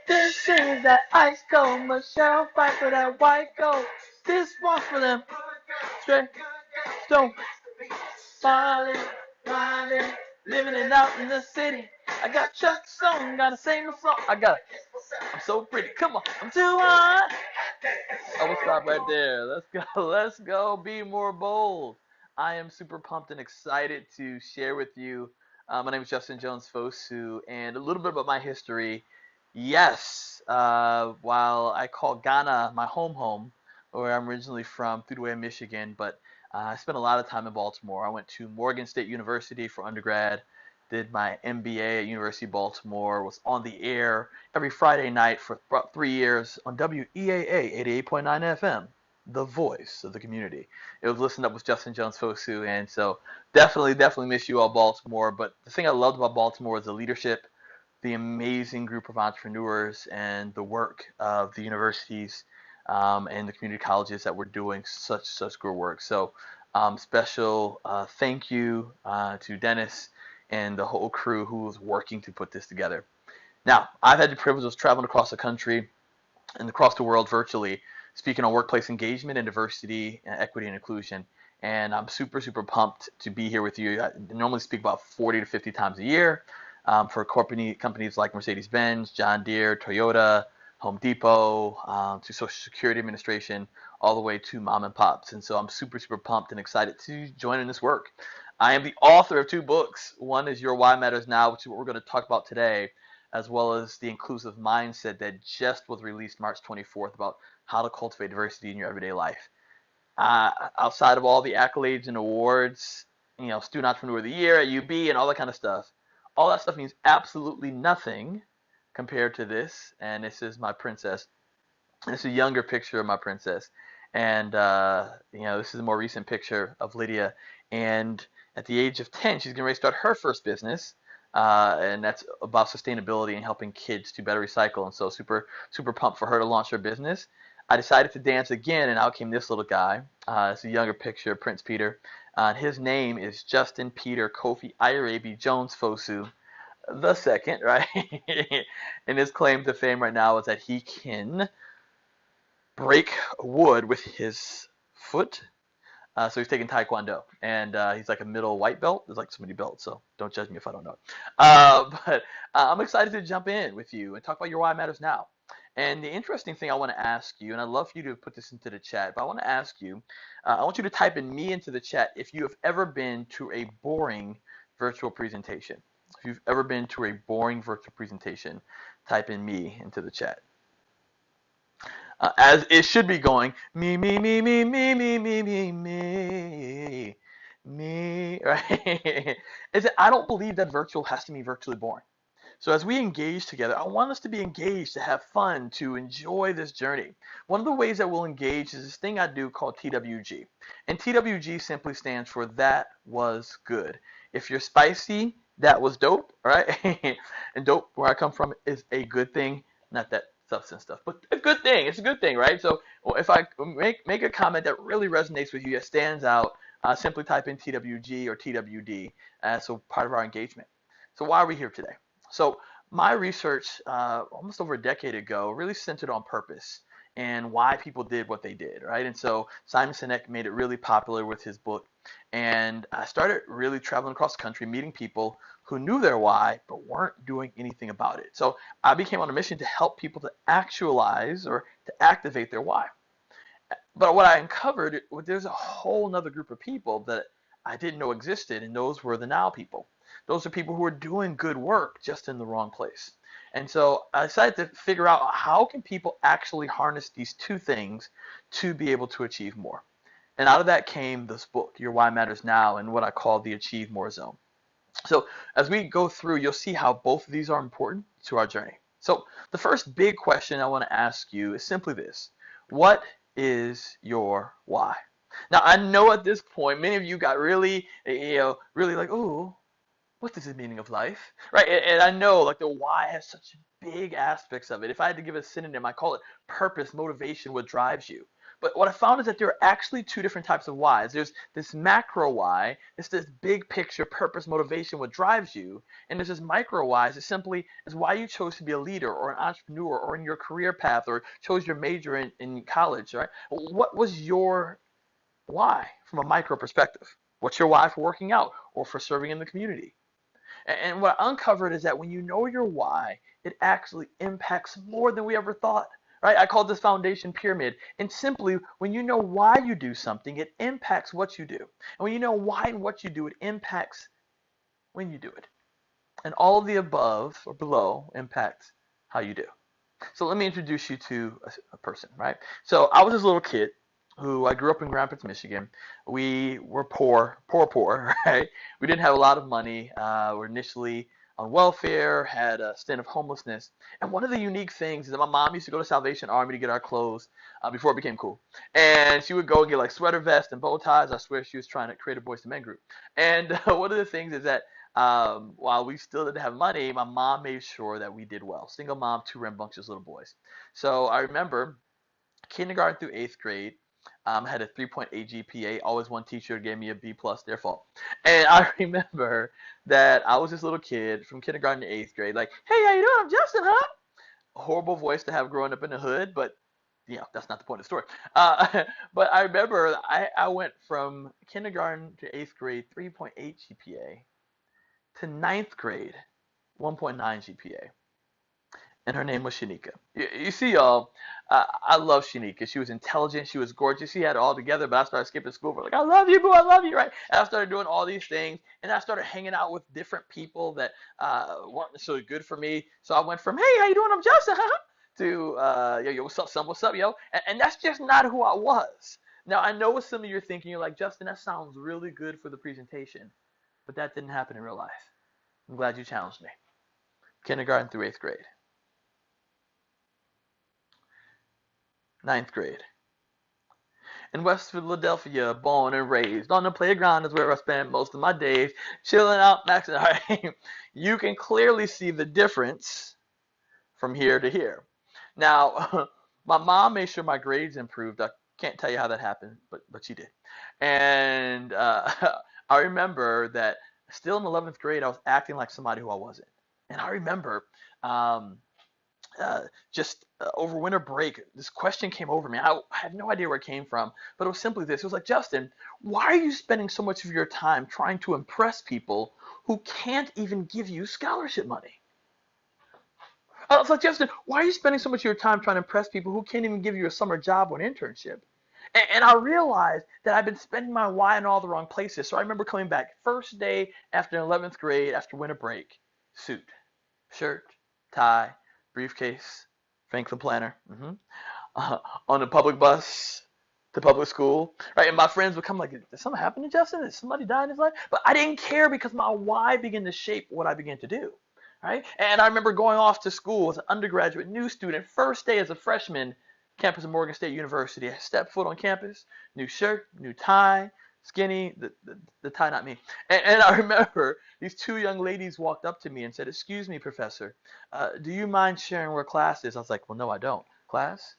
This is that ice cold Michelle fight for that white gold. This one's for them straight stone falling, riding, living it out in the city. I got Chuck song, gotta sing the song. I'm so pretty. Come on, I'm too hot. I will stop right there. Let's go. Let's go. Be more bold. I am super pumped and excited to share with you. My name is Justin Jones Fosu, and a little bit about my history. Yes, while I call Ghana my home, where I'm originally from, through the way of Michigan, but I spent a lot of time in Baltimore. I went to Morgan State University for undergrad, did my MBA at University of Baltimore, was on the air every Friday night for about 3 years on WEAA 88.9 FM, the voice of the community. It was Listen Up with Justin Jones Fosu, and so definitely miss you all, Baltimore. But the thing I loved about Baltimore was the leadership, the amazing group of entrepreneurs, and the work of the universities and the community colleges that were doing such good work. So special thank you to Dennis and the whole crew who was working to put this together. Now, I've had the privilege of traveling across the country and across the world virtually, speaking on workplace engagement and diversity, and equity and inclusion. And I'm super pumped to be here with you. I normally speak about 40 to 50 times a year for companies like Mercedes-Benz, John Deere, Toyota, Home Depot, to Social Security Administration, all the way to mom and pops. And so I'm super pumped and excited to join in this work. I am the author of 2 books. One is Your Why Matters Now, which is what we're going to talk about today, as well as The Inclusive Mindset that just was released March 24th about how to cultivate diversity in your everyday life. Outside of all the accolades and awards, Student Entrepreneur of the Year at UB and all that kind of stuff, all that stuff means absolutely nothing compared to this. And this is my princess. This is a younger picture of my princess. And, this is a more recent picture of Lydia. And at the age of 10, she's getting ready to start her first business. And that's about sustainability and helping kids to better recycle. And so super pumped for her to launch her business. I decided to dance again, and out came this little guy. It's a younger picture, Prince Peter. His name is Justin Peter Kofi Irabi Jones Fosu the second, right? And his claim to fame right now is that he can break wood with his foot. So he's taking Taekwondo, and he's like a middle white belt. There's like so many belts, so don't judge me if I don't know. But I'm excited to jump in with you and talk about your why matters now. And the interesting thing I want to ask you, and I'd love for you to put this into the chat, but I want to ask you, I want you to type in me into the chat if you have ever been to a boring virtual presentation. If you've ever been to a boring virtual presentation, type in me into the chat. As it should be going, me, right? I don't believe that virtual has to be virtually boring. So as we engage together, I want us to be engaged, to have fun, to enjoy this journey. One of the ways that we'll engage is this thing I do called TWG. And TWG simply stands for That Was Good. If you're spicy, that was dope, right? And dope, where I come from, is a good thing, not that substance stuff, but a good thing. It's a good thing, right? So if I make a comment that really resonates with you, that stands out, simply type in TWG or TWD as so part of our engagement. So why are we here today? So my research almost over a decade ago really centered on purpose and why people did what they did, right? And so Simon Sinek made it really popular with his book. And I started really traveling across the country, meeting people who knew their why but weren't doing anything about it. So I became on a mission to help people to actualize or to activate their why. But what I uncovered, there's a whole nother group of people that I didn't know existed, and those were the now people. Those are people who are doing good work just in the wrong place. And so I decided to figure out how can people actually harness these two things to be able to achieve more. And out of that came this book, Your Why Matters Now, and what I call the Achieve More Zone. So as we go through, you'll see how both of these are important to our journey. So the first big question I want to ask you is simply this. What is your why? Now, I know at this point, many of you got really like, oh, what is the meaning of life, right? And I know like the why has such big aspects of it. If I had to give a synonym, I call it purpose, motivation, what drives you. But what I found is that there are actually two different types of whys. There's this macro why, it's this big picture purpose, motivation, what drives you. And there's this micro why, it's simply is why you chose to be a leader or an entrepreneur or in your career path or chose your major in college, right? What was your why from a micro perspective? What's your why for working out or for serving in the community? And what I uncovered is that when you know your why, it actually impacts more than we ever thought. Right? I call this foundation pyramid. And simply, when you know why you do something, it impacts what you do. And when you know why and what you do, it impacts when you do it. And all of the above or below impacts how you do. So let me introduce you to a person, right? So I was this little kid who I grew up in Grand Rapids, Michigan. We were poor, right? We didn't have a lot of money. We were initially on welfare, had a stint of homelessness. And one of the unique things is that my mom used to go to Salvation Army to get our clothes before it became cool. And she would go and get like sweater vests and bow ties. I swear she was trying to create a Boys to Men group. And one of the things is that while we still didn't have money, my mom made sure that we did well. Single mom, two rambunctious little boys. So I remember kindergarten through eighth grade, had a 3.8 GPA. Always one teacher gave me a B plus, their fault. And I remember that I was this little kid from kindergarten to eighth grade, like, hey, how you doing? I'm Justin, huh? A horrible voice to have growing up in the hood, but that's not the point of the story. But I remember I went from kindergarten to eighth grade, 3.8 GPA, to ninth grade, 1.9 GPA. And her name was Shanika. You see, y'all, I love Shanika. She was intelligent. She was gorgeous. She had it all together, but I started skipping school. Like, I love you, boo. I love you, right? And I started doing all these things, and I started hanging out with different people that weren't necessarily good for me. So I went from, hey, how you doing? I'm Justin, huh? To, yo, what's up, son? What's up, yo? And that's just not who I was. Now, I know what some of you are thinking. You're like, Justin, that sounds really good for the presentation, but that didn't happen in real life. I'm glad you challenged me. Kindergarten through eighth grade. Ninth grade. In West Philadelphia, born and raised. On the playground is where I spent most of my days. Chilling out, maxing out. You can clearly see the difference from here to here. Now, my mom made sure my grades improved. I can't tell you how that happened, but she did. And I remember that still in 11th grade, I was acting like somebody who I wasn't. And I remember just over winter break, this question came over me. I had no idea where it came from, but it was simply this. It was like, Justin, why are you spending so much of your time trying to impress people who can't even give you scholarship money? I was like, Justin, why are you spending so much of your time trying to impress people who can't even give you a summer job or an internship? And I realized that I've been spending my why in all the wrong places. So I remember coming back first day after 11th grade, after winter break, suit, shirt, tie, briefcase, Franklin planner, on the public bus to public school, right? And my friends would come like, did something happen to Justin? Did somebody die in his life? But I didn't care because my why began to shape what I began to do, right? And I remember going off to school as an undergraduate, new student, first day as a freshman, campus of Morgan State University. I stepped foot on campus, new shirt, new tie, skinny, the tie, not me. And I remember these two young ladies walked up to me and said, excuse me, professor, do you mind sharing where class is? I was like, well, no, I don't. Class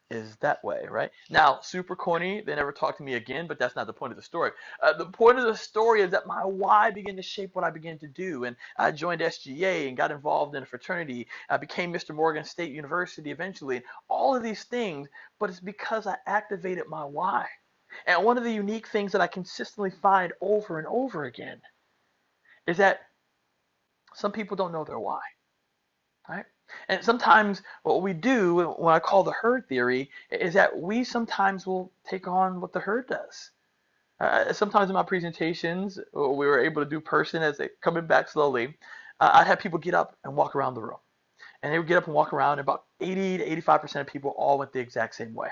is that way, right? Now, super corny, they never talked to me again, but that's not the point of the story. The point of the story is that my why began to shape what I began to do, and I joined SGA and got involved in a fraternity. I became Mr. Morgan State University eventually, and all of these things, but it's because I activated my why. And one of the unique things that I consistently find over and over again is that some people don't know their why, right? And sometimes what we do, what I call the herd theory, is that we sometimes will take on what the herd does. Sometimes in my presentations, we were able to do person as they coming back slowly. I'd have people get up and walk around the room. And they would get up and walk around, and about 80 to 85% of people all went the exact same way.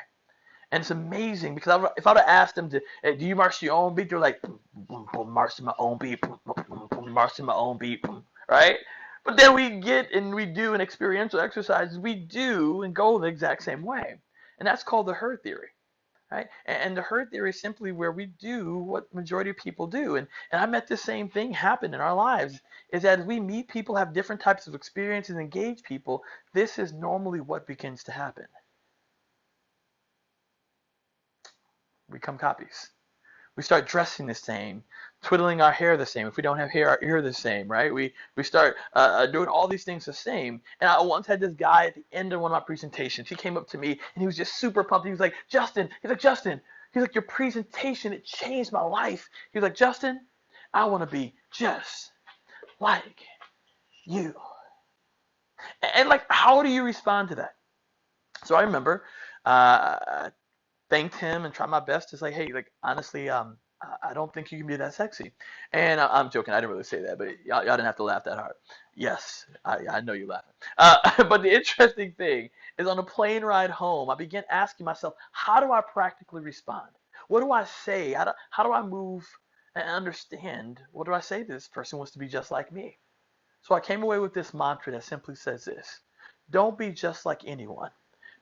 And it's amazing because if I would have asked them to, hey, do you march to your own beat? They're like, boom, boom, boom, march to my own beat, boom, boom, boom, boom, march to my own beat, boom, right? But then we get and we do an experiential exercises. We do and go the exact same way. And that's called the herd theory, right? And the herd theory is simply where we do what majority of people do. And I met the same thing happen in our lives, is that as we meet people, have different types of experiences, engage people, this is normally what begins to happen. we become copies. We start dressing the same, twiddling our hair the same. If we don't have hair, our ear the same, right? We start doing all these things the same. And I once had this guy at the end of one of my presentations. He came up to me and he was just super pumped. He was like, Justin, he's like, your presentation, it changed my life. He was like, Justin, I want to be just like you. And like, how do you respond to that? So I remember I thanked him and tried my best to say, hey, like honestly, I don't think you can be that sexy. And I'm joking. I didn't really say that, but y'all didn't have to laugh that hard. Yes, I know you're laughing. But the interesting thing is on the plane ride home, I began asking myself, how do I practically respond? What do I say? How do I move and understand? What do I say to this person who wants to be just like me? So I came away with this mantra that simply says this: don't be just like anyone.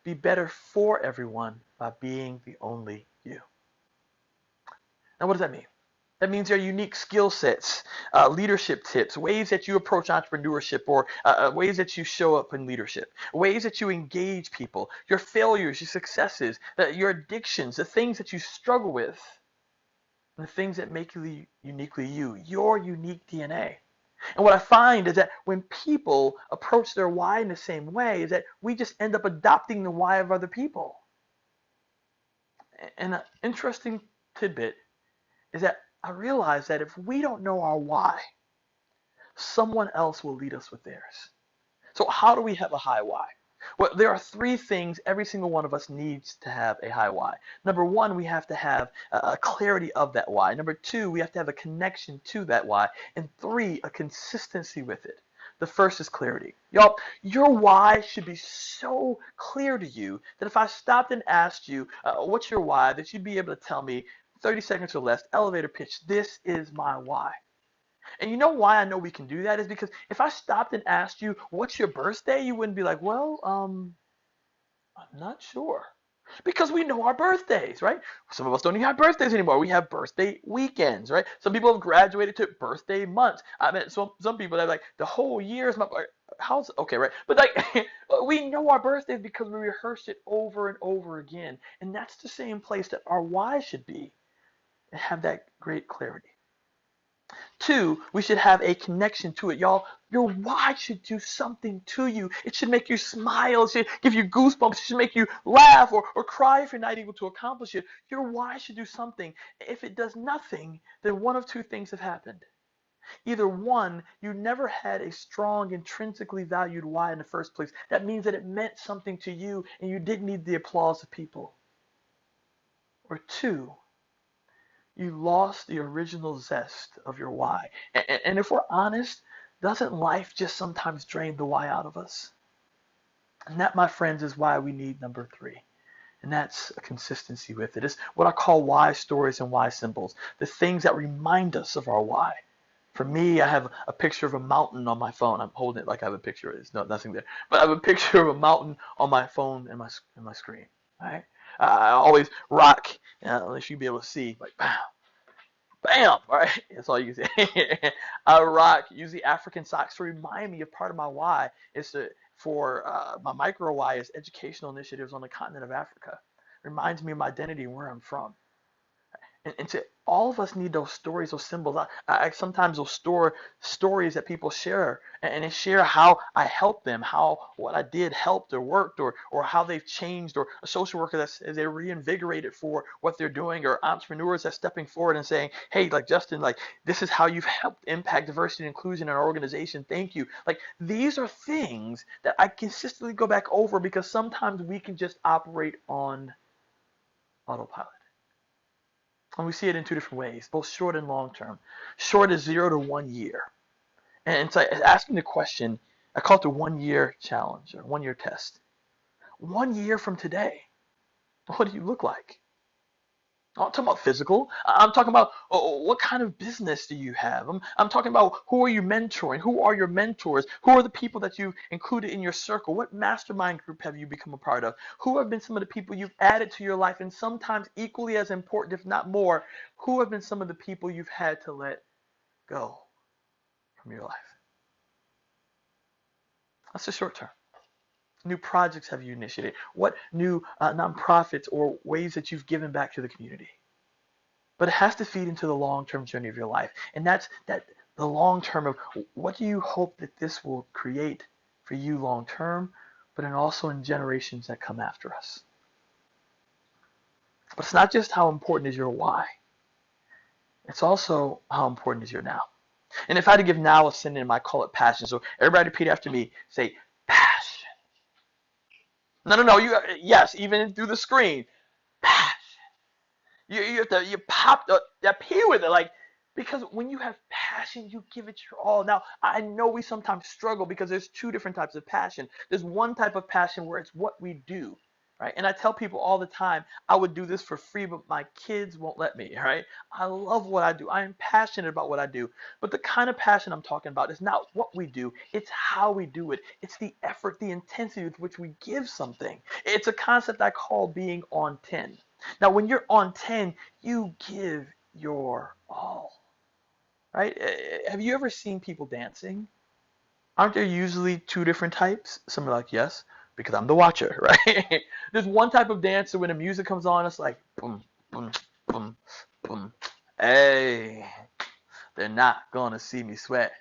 Be better for everyone by being the only you. Now, what does that mean? That means there are unique skill sets, leadership tips, ways that you approach entrepreneurship, or ways that you show up in leadership, ways that you engage people, your failures, your successes, your addictions, the things that you struggle with, and the things that make you uniquely you, your unique DNA. And what I find is that when people approach their why in the same way, is that we just end up adopting the why of other people. And an interesting tidbit is that I realize that if we don't know our why, someone else will lead us with theirs. So how do we have a high why? Well, there are three things every single one of us needs to have a high why. Number one, we have to have a clarity of that why. Number two, we have to have a connection to that why. And three, a consistency with it. The first is clarity. Y'all, your why should be so clear to you that if I stopped and asked you, what's your why, that you'd be able to tell me 30 seconds or less, elevator pitch, this is my why. And you know why I know we can do that is because if I stopped and asked you, what's your birthday? You wouldn't be like, well, I'm not sure. Because we know our birthdays, right? Some of us don't even have birthdays anymore. We have birthday weekends, right? Some people have graduated to birthday months. I mean, some people are like, the whole year is my how's okay, right? But like, we know our birthdays because we rehearse it over and over again. And that's the same place that our why should be and have that great clarity. Two, we should have a connection to it. Y'all, your why should do something to you. It should make you smile. It should give you goosebumps. It should make you laugh or cry if you're not able to accomplish it. Your why should do something. If it does nothing, then one of two things have happened. Either one, you never had a strong, intrinsically valued why in the first place. That means that it meant something to you and you didn't need the applause of people. Or two, you lost the original zest of your why. And if we're honest, doesn't life just sometimes drain the why out of us? And that, my friends, is why we need number three. And that's a consistency with it. It's what I call why stories and why symbols. The things that remind us of our why. For me, I have a picture of a mountain on my phone. I'm holding it like I have a picture. There's nothing there. But I have a picture of a mountain on my phone and my screen. Right? I always rock, unless you be able to see, like, bam, bam, all right? That's all you can say. I rock, use the African socks to remind me of part of my why is for my micro why is educational initiatives on the continent of Africa. Reminds me of my identity and where I'm from. And to all of us need those stories, those symbols. I sometimes will store stories that people share and they share how I helped them, how what I did helped or worked, or how they've changed, or a social worker that's they're reinvigorated for what they're doing, or entrepreneurs that's stepping forward and saying, hey, like Justin, like this is how you've helped impact diversity and inclusion in our organization. Thank you. Like these are things that I consistently go back over because sometimes we can just operate on autopilot. And we see it in two different ways, both short and long term. Short is 0 to 1 year. And it's like asking the question, I call it the 1 year challenge or 1 year test. 1 year from today, what do you look like? I'm not talking about physical. I'm talking about what kind of business do you have? I'm talking about who are you mentoring? Who are your mentors? Who are the people that you've included in your circle? What mastermind group have you become a part of? Who have been some of the people you've added to your life? And sometimes equally as important, if not more, who have been some of the people you've had to let go from your life? That's the short term. new projects have you initiated? What new nonprofits or ways that you've given back to the community? But it has to feed into the long-term journey of your life. And that's that the long term of what do you hope that this will create for you long term, but then also in generations that come after us. But it's not just how important is your why. It's also how important is your now. And if I had to give now a synonym, I call it passion. So everybody repeat after me. Say passion. No. Yes, even through the screen. Passion. You have to pop that P with it, like because when you have passion, you give it your all. Now I know we sometimes struggle because there's two different types of passion. There's one type of passion where it's what we do, right? And I tell people all the time, I would do this for free, but my kids won't let me, right? I love what I do. I am passionate about what I do. But the kind of passion I'm talking about is not what we do, it's how we do it. It's the effort, the intensity with which we give something. It's a concept I call being on 10. Now, when you're on 10, you give your all, right? Have you ever seen people dancing? Aren't there usually two different types? Some are like, yes, because I'm the watcher, right? There's one type of dancer when the music comes on, it's like, boom, boom, boom, boom. Hey, they're not gonna see me sweat.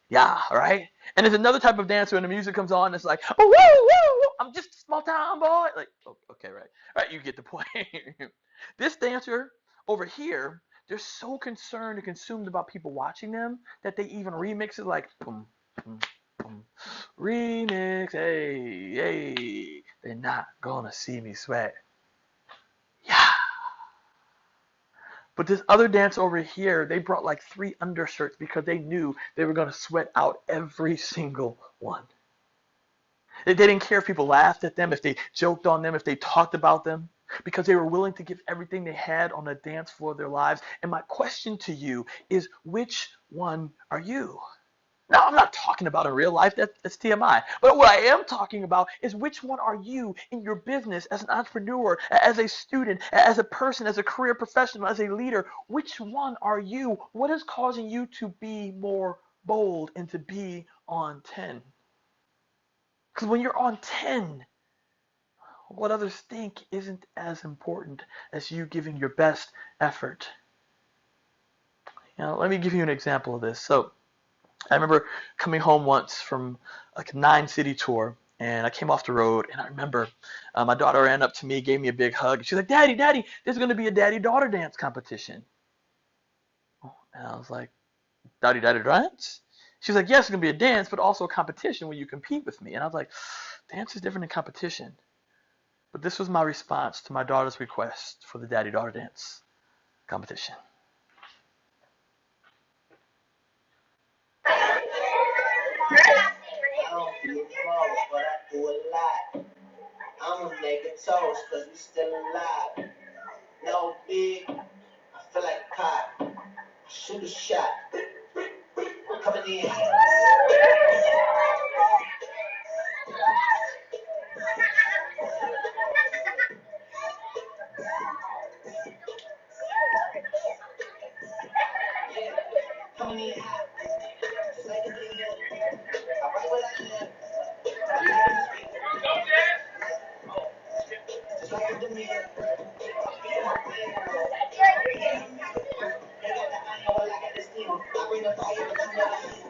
Yeah, right? And there's another type of dancer when the music comes on, it's like, oh, woo, woo, woo, I'm just a small town boy. Like, oh, okay, right. Right, you get the point. This dancer over here, they're so concerned and consumed about people watching them that they even remix it like, boom, boom, boom. Remix, hey, hey, they're not gonna see me sweat. Yeah. But this other dance over here, they brought like 3 undershirts because they knew they were going to sweat out every single one. They didn't care if people laughed at them, if they joked on them, if they talked about them, because they were willing to give everything they had on the dance floor of their lives. And my question to you is, which one are you? Now, I'm not talking about in real life, that's TMI. But what I am talking about is which one are you in your business as an entrepreneur, as a student, as a person, as a career professional, as a leader? Which one are you? What is causing you to be more bold and to be on 10? Because when you're on 10, what others think isn't as important as you giving your best effort. Let me give you an example of this. So, I remember coming home once from like a 9-city tour, and I came off the road, and I remember my daughter ran up to me, gave me a big hug. She's like, Daddy, Daddy, there's going to be a daddy-daughter dance competition. And I was like, daddy-daughter dance? She was like, yes, it's going to be a dance, but also a competition where you compete with me. And I was like, dance is different than competition. But this was my response to my daughter's request for the daddy-daughter dance competition. But I do a lot. I'ma make a toast, cause we still alive. No big, I feel like a cop. Shoot a shot. Coming in. Coming in. Just like a deal. I write what I live. Just like a demeanor. I bring the fire, but you never see.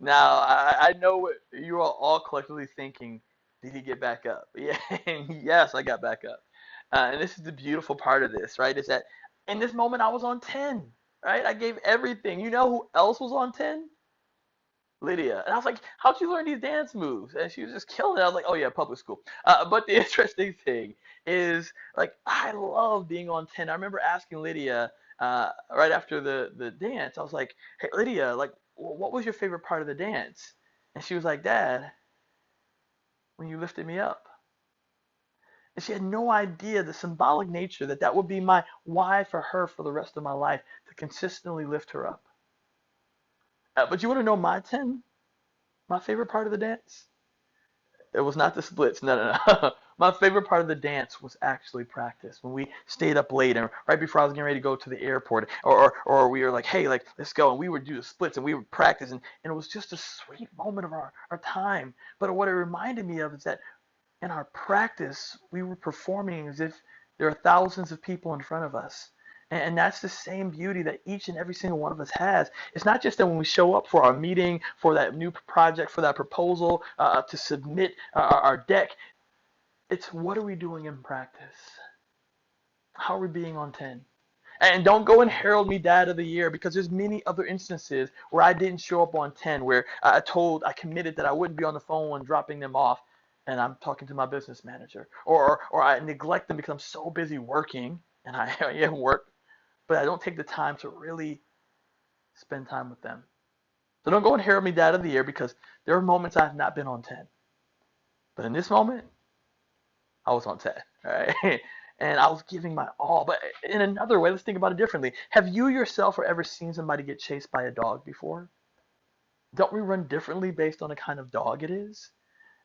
Now, I know what you are all collectively thinking. Did he get back up? Yeah, yes, I got back up. And this is the beautiful part of this, right? Is that in this moment I was on 10, right? I gave everything. You know who else was on 10? Lydia. And I was like, how'd you learn these dance moves? And she was just killing it. I was like, oh yeah, public school. But the interesting thing is, like, I love being on 10. I remember asking Lydia right after the dance, I was like, hey, Lydia, like, what was your favorite part of the dance? And she was like, Dad, when you lifted me up. And she had no idea the symbolic nature that that would be my why for her for the rest of my life, to consistently lift her up. But you want to know my 10? My favorite part of the dance? It was not the splits. No, no, no. My favorite part of the dance was actually practice. When we stayed up late and right before I was getting ready to go to the airport, or we were like, hey, like, let's go. And we would do the splits and we would practice. And it was just a sweet moment of our time. But what it reminded me of is that in our practice, we were performing as if there are thousands of people in front of us. And that's the same beauty that each and every single one of us has. It's not just that when we show up for our meeting, for that new project, for that proposal, to submit our deck. It's what are we doing in practice? How are we being on 10? And don't go and herald me dad of the year, because there's many other instances where I didn't show up on 10, where I committed that I wouldn't be on the phone when dropping them off, and I'm talking to my business manager. Or I neglect them because I'm so busy working, and I am work, but I don't take the time to really spend time with them. So don't go and herald me dad of the year, because there are moments I've not been on 10. But in this moment, I was on 10, right? And I was giving my all. But in another way, let's think about it differently. Have you yourself or ever seen somebody get chased by a dog before? Don't we run differently based on the kind of dog it is?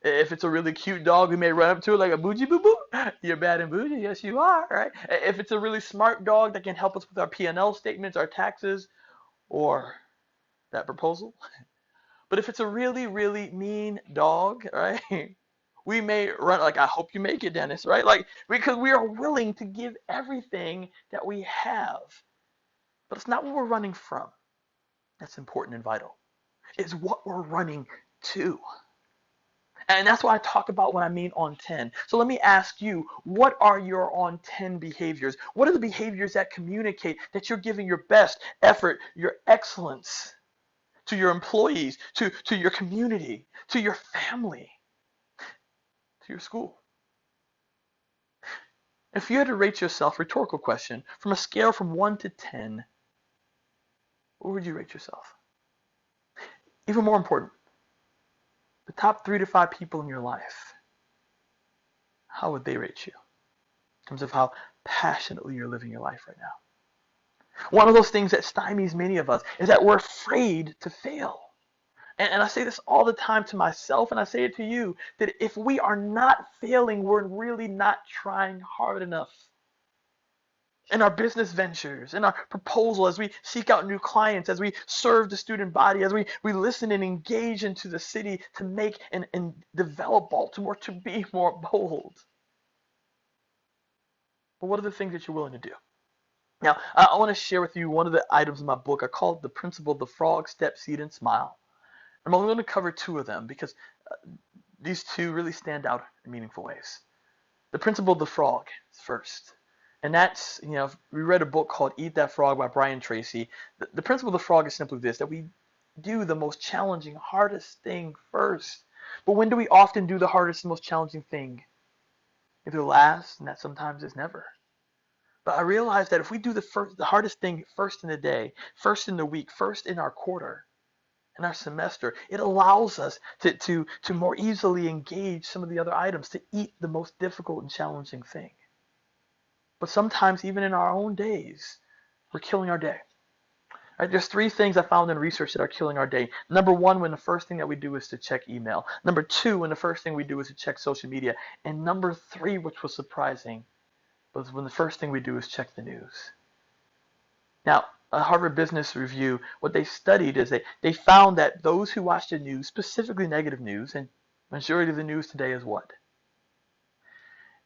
If it's a really cute dog, we may run up to it like a bougie boo boo. You're bad and bougie, yes you are, right? If it's a really smart dog that can help us with our P&L statements, our taxes, or that proposal. But if it's a really, really mean dog, right? We may run like, I hope you make it, Dennis, right? Like, because we are willing to give everything that we have. But it's not what we're running from that's important and vital. It's what we're running to. And that's what I talk about when I mean on 10. So let me ask you, what are your on 10 behaviors? What are the behaviors that communicate that you're giving your best effort, your excellence to your employees, to your community, to your family, to your school? If you had to rate yourself, rhetorical question, from a scale from 1 to 10, what would you rate yourself? Even more important, the top 3 to 5 people in your life, how would they rate you in terms of how passionately you're living your life right now? One of those things that stymies many of us is that we're afraid to fail. And I say this all the time to myself, and I say it to you, that if we are not failing, we're really not trying hard enough. In our business ventures, in our proposal, as we seek out new clients, as we serve the student body, as we listen and engage into the city to make and develop Baltimore to be more bold. But what are the things that you're willing to do? Now, I want to share with you one of the items in my book. I call it the principle of the frog, step, seed, and smile. I'm only going to cover 2 of them because these 2 really stand out in meaningful ways. The principle of the frog is first. And that's, we read a book called Eat That Frog by Brian Tracy. The principle of the frog is simply this, that we do the most challenging, hardest thing first. But when do we often do the hardest and most challenging thing? Either last, and that sometimes is never. But I realized that if we do the hardest thing first in the day, first in the week, first in our quarter, in our semester, it allows us to more easily engage some of the other items, to eat the most difficult and challenging thing. But sometimes, even in our own days, we're killing our day. Right? There's 3 things I found in research that are killing our day. Number 1, when the first thing that we do is to check email. Number 2, when the first thing we do is to check social media. And number 3, which was surprising, was when the first thing we do is check the news. Now, a Harvard Business Review, what they studied is they found that those who watch the news, specifically negative news, and majority of the news today is what?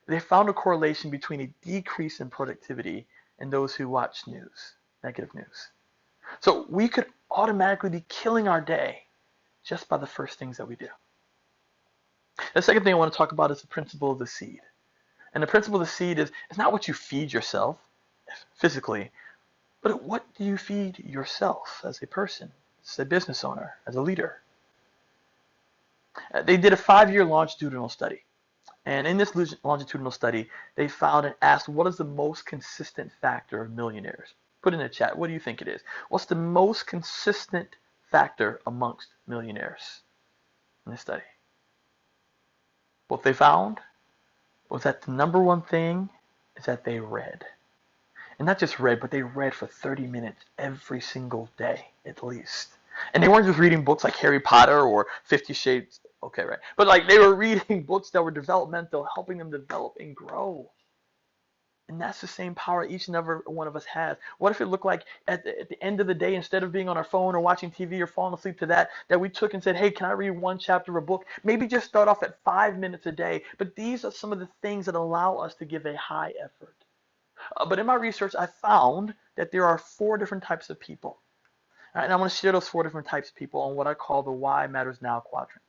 They found a correlation between a decrease in productivity in those who watch news, negative news. So we could automatically be killing our day just by the first things that we do. The second thing I want to talk about is the principle of the seed. And the principle of the seed is not what you feed yourself physically, but what do you feed yourself as a person, as a business owner, as a leader? They did a 5-year longitudinal study. And in this longitudinal study, they found and asked, what is the most consistent factor of millionaires? Put in the chat, what do you think it is? What's the most consistent factor amongst millionaires in this study? What they found was that the number one thing is that they read. And not just read, but they read for 30 minutes every single day, at least. And they weren't just reading books like Harry Potter or 50 Shades. Okay, right. But like they were reading books that were developmental, helping them develop and grow. And that's the same power each and every one of us has. What if it looked like at the end of the day, instead of being on our phone or watching TV or falling asleep to that we took and said, hey, can I read one chapter of a book? Maybe just start off at 5 minutes a day. But these are some of the things that allow us to give a high effort. But in my research, I found that there are 4 different types of people. All right, and I want to share those 4 different types of people on what I call the Why Matters Now quadrant.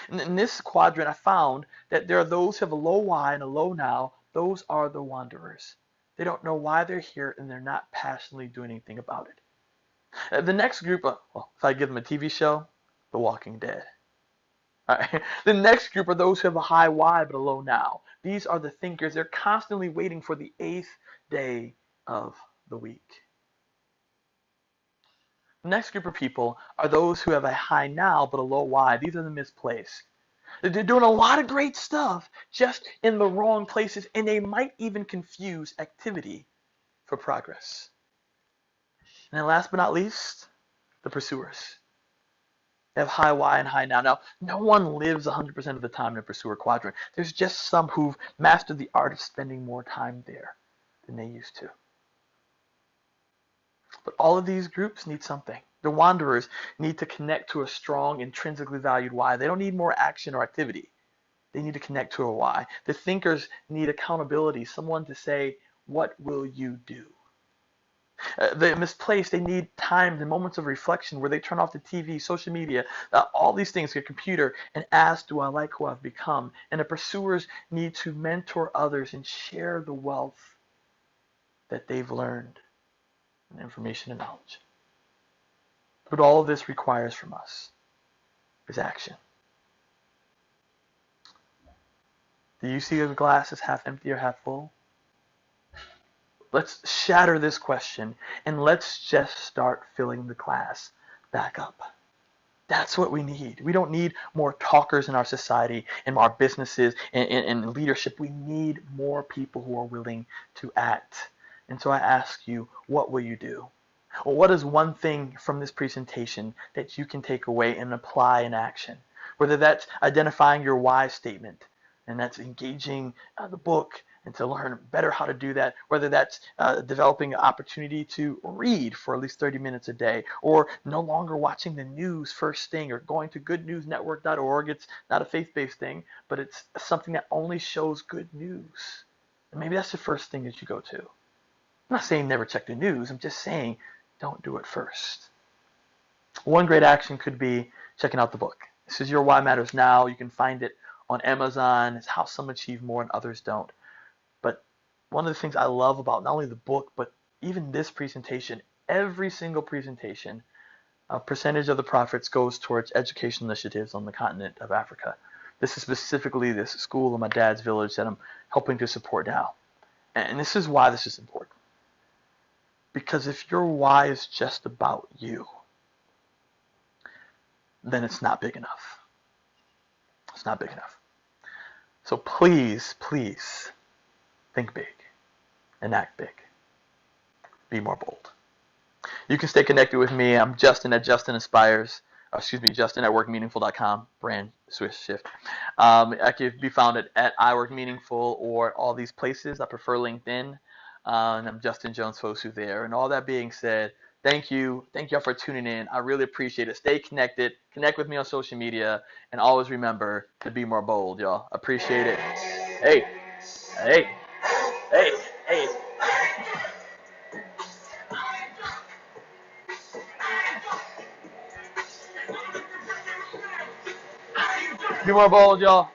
And in this quadrant, I found that there are those who have a low why and a low now. Those are the wanderers. They don't know why they're here, and they're not passionately doing anything about it. The next group, if I give them a TV show, The Walking Dead. All right. The next group are those who have a high why but a low now. These are the thinkers. They're constantly waiting for the 8th day of the week. The next group of people are those who have a high now but a low why. These are the misplaced. They're doing a lot of great stuff just in the wrong places, and they might even confuse activity for progress. And then last but not least, the pursuers. They have high why and high now. Now, no one lives 100% of the time in a pursuer quadrant. There's just some who've mastered the art of spending more time there than they used to. But all of these groups need something. The wanderers need to connect to a strong, intrinsically valued why. They don't need more action or activity. They need to connect to a why. The thinkers need accountability, someone to say, what will you do? The misplaced, they need times and moments of reflection where they turn off the TV, social media, all these things, their computer, and ask, do I like who I've become? And the pursuers need to mentor others and share the wealth that they've learned, and information and knowledge. But all of this requires from us is action. Do you see the glass as half empty or half full? Let's shatter this question and let's just start filling the glass back up. That's what we need. We don't need more talkers in our society and our businesses and leadership. We need more people who are willing to act. And so I ask you, what will you do? Or what is one thing from this presentation that you can take away and apply in action? Whether that's identifying your why statement, and that's engaging the book and to learn better how to do that, whether that's developing an opportunity to read for at least 30 minutes a day, or no longer watching the news first thing, or going to goodnewsnetwork.org. It's not a faith-based thing, but it's something that only shows good news. And maybe that's the first thing that you go to. I'm not saying never check the news. I'm just saying don't do it first. One great action could be checking out the book. This is Your Why Matters Now. You can find it on Amazon. It's How Some Achieve More and Others Don't. But one of the things I love about not only the book, but even this presentation, every single presentation, a percentage of the profits goes towards educational initiatives on the continent of Africa. This is specifically this school in my dad's village that I'm helping to support now. And this is why this is important. Because if your why is just about you, then it's not big enough. It's not big enough. So please, please, think big and act big. Be more bold. You can stay connected with me. I'm Justin at Justin at workmeaningful.com, brand switch shift. I can be found at iWorkMeaningful or all these places. I prefer LinkedIn. And I'm Justin Jones Fosu there. And all that being said, thank you. Thank y'all for tuning in. I really appreciate it. Stay connected. Connect with me on social media. And always remember to be more bold, y'all. Appreciate it. Hey. Be more bold, y'all.